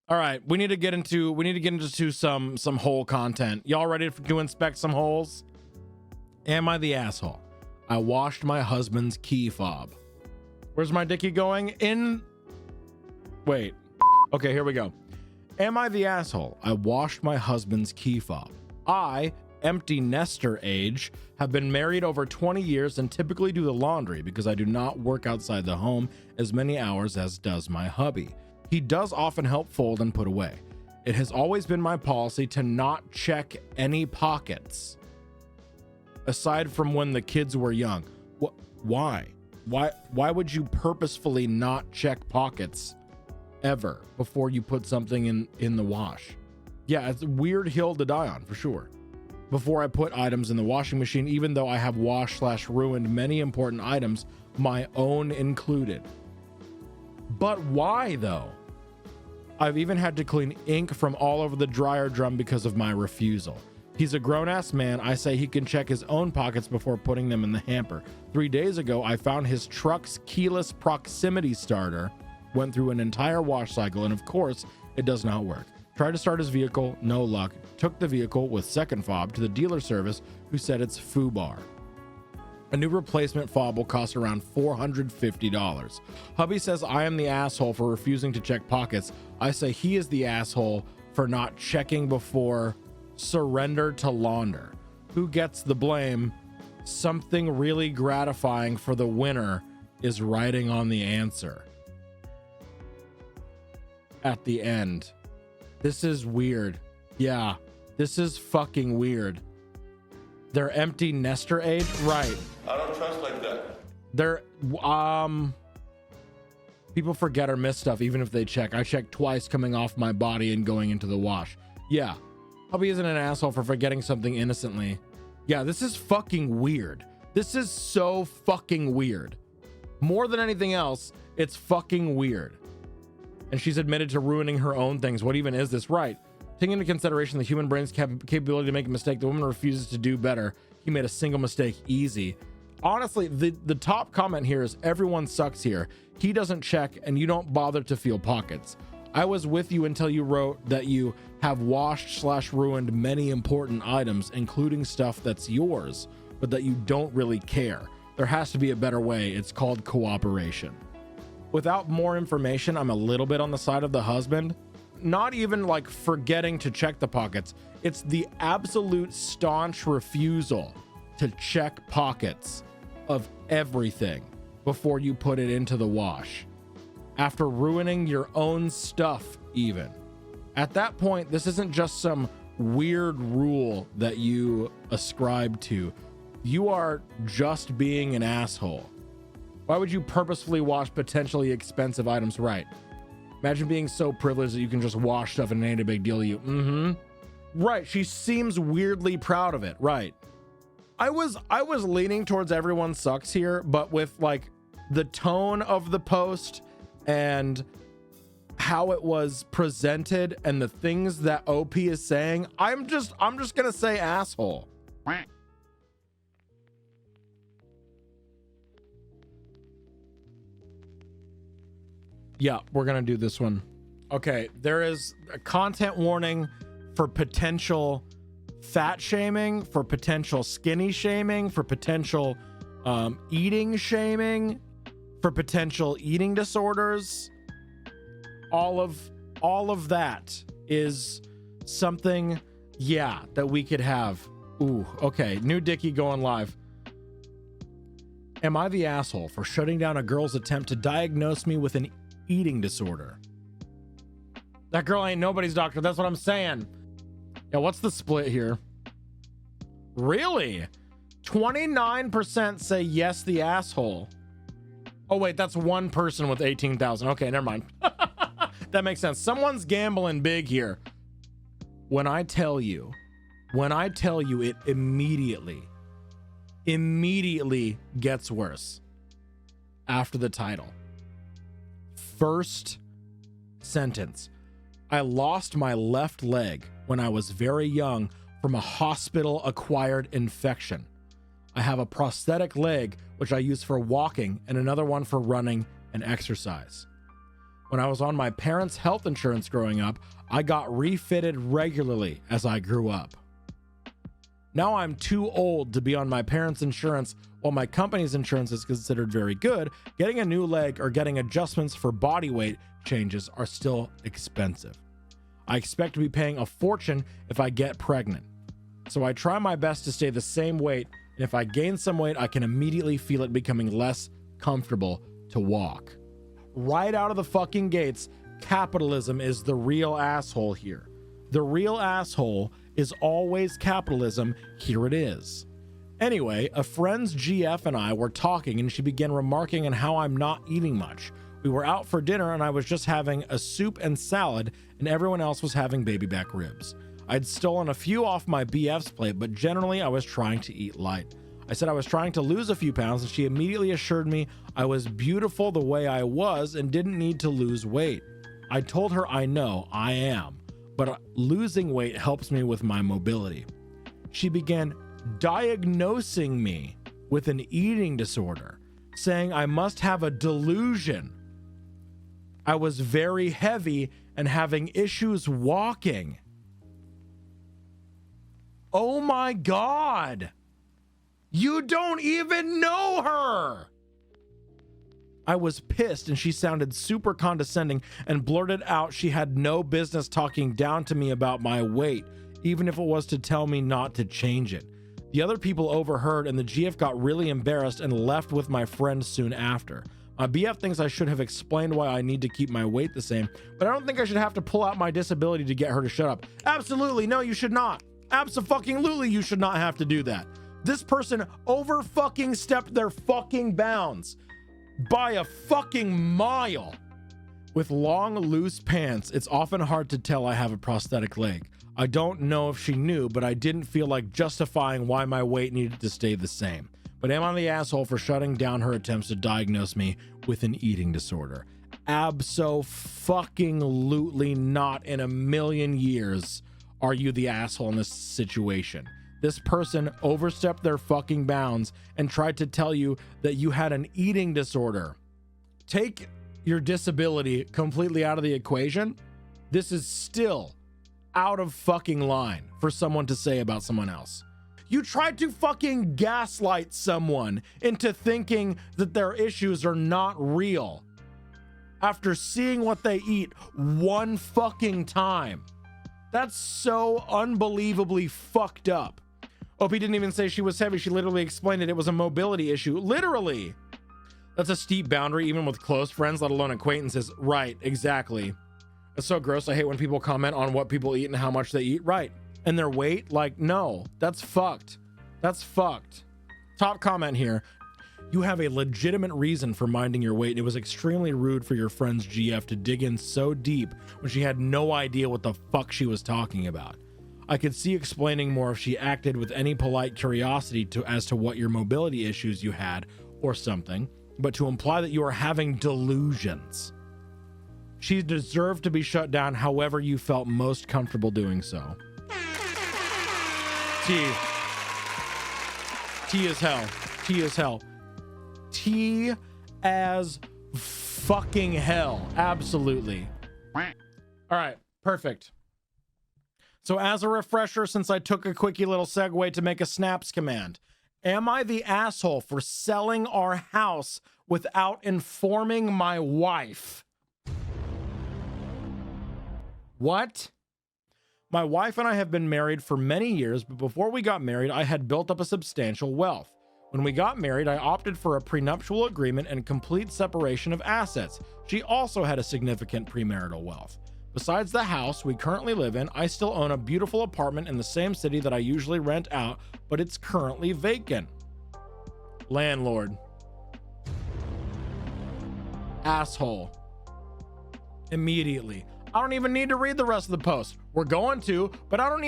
All right, we need to get into some hole content. Y'all ready to inspect some holes? Am I the asshole? I washed my husband's key fob. Where's my dickie going? Wait. Okay, here we go. Am I the asshole? I washed my husband's key fob. I, empty nester age, have been married over 20 years and typically do the laundry because I do not work outside the home as many hours as does my hubby. He does often help fold and put away. It has always been my policy to not check any pockets, aside from when the kids were young. Why? Why would you purposefully not check pockets ever before you put something in the wash? Yeah, it's a weird hill to die on for sure. Before I put items in the washing machine, even though I have washed/ruined many important items, my own included. But why though? I've even had to clean ink from all over the dryer drum because of my refusal. He's a grown-ass man. I say he can check his own pockets before putting them in the hamper. 3 days ago, I found his truck's keyless proximity starter, went through an entire wash cycle, and of course, it does not work. Tried to start his vehicle, no luck. Took the vehicle with second fob to the dealer service, who said it's FUBAR. A new replacement fob will cost around $450. Hubby says I am the asshole for refusing to check pockets. I say he is the asshole for not checking before surrender to launder. Who gets the blame? Something really gratifying for the winner is writing on the answer at the end. This is weird. Yeah, this is fucking weird. They're empty nester age, right? I don't trust like that. They're people forget or miss stuff even if they check. I checked twice coming off my body and going into the wash. Yeah, hubby isn't an asshole for forgetting something innocently. Yeah, this is fucking weird. This is so fucking weird. More than anything else, it's fucking weird. And she's admitted to ruining her own things. What even is this? Right. Taking into consideration the human brain's capability to make a mistake, the woman refuses to do better. He made a single mistake easy. Honestly, the top comment here is everyone sucks here. He doesn't check and you don't bother to feel pockets. I was with you until you wrote that you have washed/ruined many important items, including stuff that's yours, but that you don't really care. There has to be a better way. It's called cooperation. Without more information, I'm a little bit on the side of the husband. Not even like forgetting to check the pockets. It's the absolute staunch refusal to check pockets of everything before you put it into the wash. After ruining your own stuff even. At that point, this isn't just some weird rule that you ascribe to. You are just being an asshole. Why would you purposefully wash potentially expensive items? Right. Imagine being so privileged that you can just wash stuff and it ain't a big deal to you. Right. She seems weirdly proud of it. Right. I was leaning towards everyone sucks here, but with like the tone of the post and how it was presented and the things that OP is saying, I'm just gonna say asshole. Yeah, we're gonna do this one. Okay, there is a content warning for potential fat shaming, for potential skinny shaming, for potential eating shaming, for potential eating disorders. All of that is something, yeah, that we could have. Ooh, okay, new Dickie going live. Am I the asshole for shutting down a girl's attempt to diagnose me with an eating disorder? That girl ain't nobody's doctor. That's what I'm saying. Yeah, what's the split here? Really? 29% say yes, the asshole. Oh wait, that's one person with 18,000. Okay, never mind. That makes sense. Someone's gambling big here. When I tell you it immediately gets worse after the title. First sentence. I lost my left leg when I was very young from a hospital acquired infection. I have a prosthetic leg, which I use for walking, and another one for running and exercise. When I was on my parents' health insurance growing up, I got refitted regularly as I grew up. Now I'm too old to be on my parents' insurance while my company's insurance is considered very good. Getting a new leg or getting adjustments for body weight changes are still expensive. I expect to be paying a fortune if I get pregnant. So I try my best to stay the same weight, and if I gain some weight, I can immediately feel it becoming less comfortable to walk. Right out of the fucking gates, capitalism is the real asshole here. The real asshole is always capitalism. Here it is. Anyway, a friend's GF and I were talking, and she began remarking on how I'm not eating much. We were out for dinner, and I was just having a soup and salad, and everyone else was having baby back ribs. I'd stolen a few off my BF's plate, but generally I was trying to eat light. I said I was trying to lose a few pounds, and she immediately assured me I was beautiful the way I was and didn't need to lose weight. I told her I know I am, but losing weight helps me with my mobility. She began diagnosing me with an eating disorder, saying I must have a delusion. I was very heavy and having issues walking. Oh my God! You don't even know her! I was pissed, and she sounded super condescending and blurted out she had no business talking down to me about my weight, even if it was to tell me not to change it. The other people overheard, and the GF got really embarrassed and left with my friend soon after. My BF thinks I should have explained why I need to keep my weight the same, but I don't think I should have to pull out my disability to get her to shut up. Absolutely, no, you should not. Abso-fucking-lutely, you should not have to do that. This person over-fucking-stepped their fucking bounds by a fucking mile. With long, loose pants, it's often hard to tell I have a prosthetic leg. I don't know if she knew, but I didn't feel like justifying why my weight needed to stay the same. But am I the asshole for shutting down her attempts to diagnose me with an eating disorder? Abso-fucking-lutely not. In a million years are you the asshole in this situation. This person overstepped their fucking bounds and tried to tell you that you had an eating disorder. Take your disability completely out of the equation. This is still out of fucking line for someone to say about someone else. You tried to fucking gaslight someone into thinking that their issues are not real after seeing what they eat one fucking time. That's so unbelievably fucked up. OP didn't even say she was heavy. She literally explained it. It was a mobility issue. Literally. That's a steep boundary, even with close friends, let alone acquaintances. Right, exactly. It's so gross. I hate when people comment on what people eat and how much they eat. Right. And their weight. Like, no, that's fucked. That's fucked. Top comment here. You have a legitimate reason for minding your weight. It was extremely rude for your friend's GF to dig in so deep when she had no idea what the fuck she was talking about. I could see explaining more if she acted with any polite curiosity as to what your mobility issues you had or something, but to imply that you are having delusions. She deserved to be shut down however you felt most comfortable doing so. T as hell. T as hell. T as fucking hell. Absolutely. All right, perfect. So as a refresher, since I took a quickie little segue to make a snaps command, am I the asshole for selling our house without informing my wife? What? My wife and I have been married for many years, but before we got married, I had built up a substantial wealth. When we got married, I opted for a prenuptial agreement and complete separation of assets. She also had a significant premarital wealth. Besides the house we currently live in, I still own a beautiful apartment in the same city that I usually rent out, but it's currently vacant. Landlord. Asshole. Immediately. I don't even need to read the rest of the post. We're going to, but I don't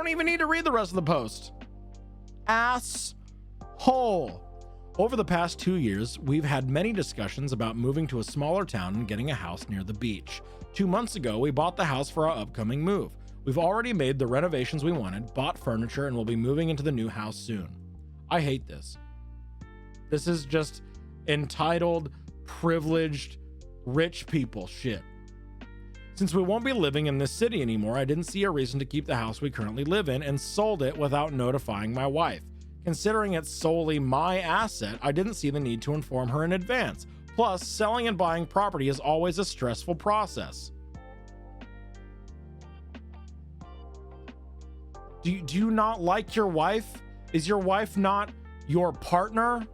even need to read the rest of the post. Asshole. Over the past 2 years, we've had many discussions about moving to a smaller town and getting a house near the beach. 2 months ago, we bought the house for our upcoming move. We've already made the renovations we wanted, bought furniture, and will be moving into the new house soon. I hate this. This is just entitled, privileged, rich people shit. Since we won't be living in this city anymore, I didn't see a reason to keep the house we currently live in and sold it without notifying my wife. Considering it's solely my asset, I didn't see the need to inform her in advance. Plus, selling and buying property is always a stressful process. Do you not like your wife? Is your wife not your partner?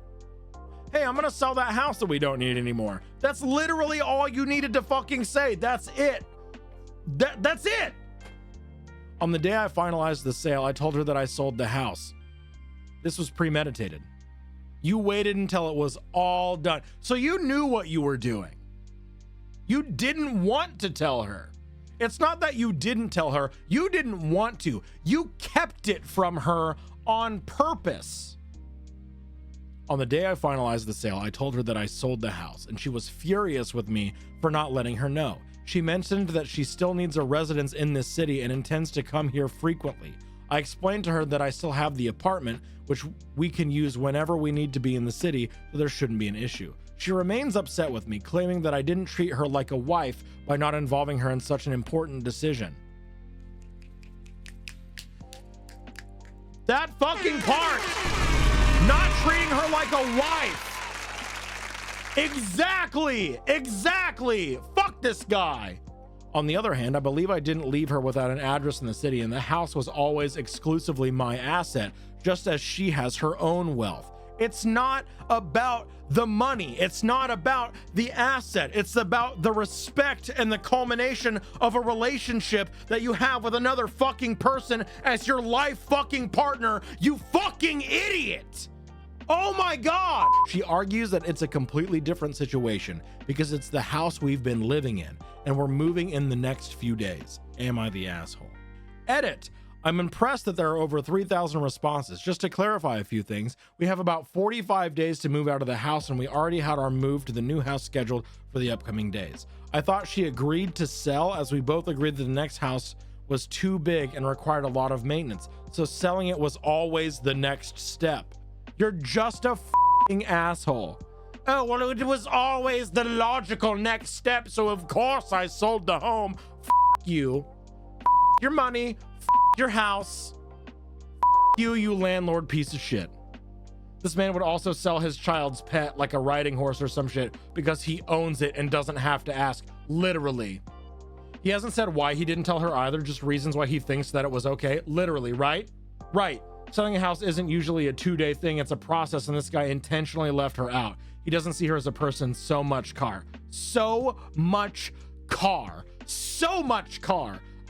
Hey, I'm gonna sell that house that we don't need anymore. That's literally all you needed to fucking say. That's it. That's it. On the day I finalized the sale, I told her that I sold the house. This was premeditated. You waited until it was all done. So you knew what you were doing. You didn't want to tell her. It's not that you didn't tell her. You didn't want to. You kept it from her on purpose. On the day I finalized the sale, I told her that I sold the house, and she was furious with me for not letting her know. She mentioned that she still needs a residence in this city and intends to come here frequently. I explained to her that I still have the apartment, which we can use whenever we need to be in the city, so there shouldn't be an issue. She remains upset with me, claiming that I didn't treat her like a wife by not involving her in such an important decision. That fucking part! Not treating her like a wife! Exactly! Fuck this guy! On the other hand, I believe I didn't leave her without an address in the city, and the house was always exclusively my asset, just as she has her own wealth. It's not about the money. It's not about the asset. It's about the respect and the culmination of a relationship that you have with another fucking person as your life fucking partner, you fucking idiot! Oh my God! She argues that it's a completely different situation because it's the house we've been living in and we're moving in the next few days. Am I the asshole? Edit. I'm impressed that there are over 3,000 responses. Just to clarify a few things, we have about 45 days to move out of the house and we already had our move to the new house scheduled for the upcoming days. I thought she agreed to sell as we both agreed that the next house was too big and required a lot of maintenance. So selling it was always the next step. You're just a f***ing asshole. Oh, well, it was always the logical next step, so of course I sold the home. F*** you. F*** your money. F*** your house. F*** you landlord piece of shit. This man would also sell his child's pet like a riding horse or some shit because he owns it and doesn't have to ask. Literally. He hasn't said why he didn't tell her either, just reasons why he thinks that it was okay. Literally, right? Right. Selling a house isn't usually a 2-day thing. It's a process, and this guy intentionally left her out. He doesn't see her as a person. So much car.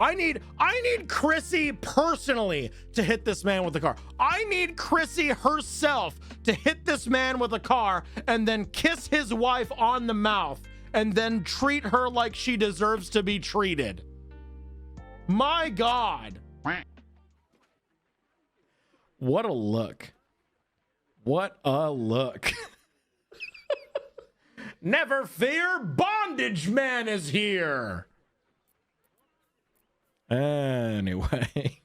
I need Chrissy personally to hit this man with the car. I need Chrissy herself to hit this man with a car and then kiss his wife on the mouth and then treat her like she deserves to be treated. My God. What a look. What a look. Never fear, bondage man is here. Anyway.